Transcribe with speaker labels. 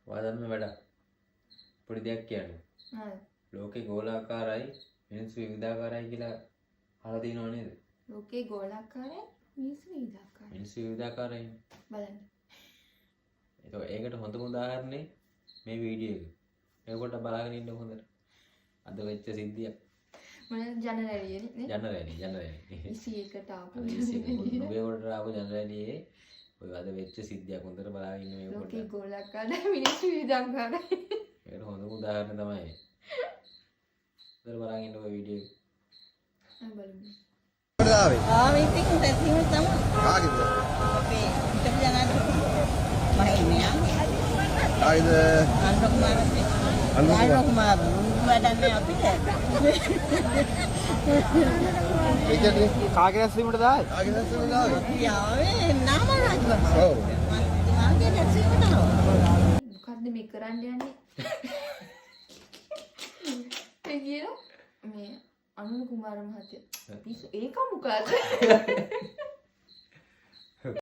Speaker 1: වාදන්න වැඩ පොඩි දෙයක් කියන්නේ. ලෝකේ ගෝලාකාරයි මිනිස්සු විවිධාකාරයි කියලා අහලා තියෙනව නේද?
Speaker 2: ලෝකේ ගෝලාකාරයි මිනිස්සු විවිධාකාරයි.
Speaker 1: මිනිස්සු විවිධාකාරයි.
Speaker 2: බලන්න.
Speaker 1: ඒකට හොඳම උදාහරණේ මේ වීඩියෝ එක. මේක පොඩ්ඩක් බලාගෙන ඉන්න හොඳට. අද වෙච්ච සිද්ධියක්.
Speaker 2: මොන ජනරාලියේ නේ?
Speaker 1: ජනරාලි.
Speaker 2: 21ට ආපු
Speaker 1: නොවේවලට ආපු ජනරාලියේ ඔය අද වෙච්ච සිද්ධියක් හොඳට බලාගෙන ඉන්න මේක
Speaker 2: ලෝකේ
Speaker 1: පොඩ්ඩක්.
Speaker 2: ගෝලාකාරයි මිනිස්සු විවිධාකාරයි.
Speaker 1: ඒකට හොඳම උදාහරණ තමයි. හොඳට බලාගෙන ඉන්න ඔය වීඩියෝ එක.
Speaker 2: බලමු.
Speaker 3: ඉතින් තැතිම තමයි.
Speaker 4: කාගෙද?
Speaker 3: අපේ පිටට යනවා. මහින්නියා.
Speaker 4: කාගෙද?
Speaker 3: අනුකුමාර වැඩන්නේ අපිට.
Speaker 4: ඒකද?
Speaker 5: කාගේ රැස්වීමටද ආවේ?
Speaker 4: කාගෙද ඇස්සෙන්නේ ආවේ?
Speaker 3: අපි ආවේ නාම රාජ්‍යවල.
Speaker 4: ඔව්.
Speaker 3: මාගේ රැස්වීමට ආවා.
Speaker 2: මොකද්ද මේ කරන්න යන්නේ? ඒ කියන මේ අනුර කුමාර මහත්තයා. පිස්සු ඒක මොකද්ද?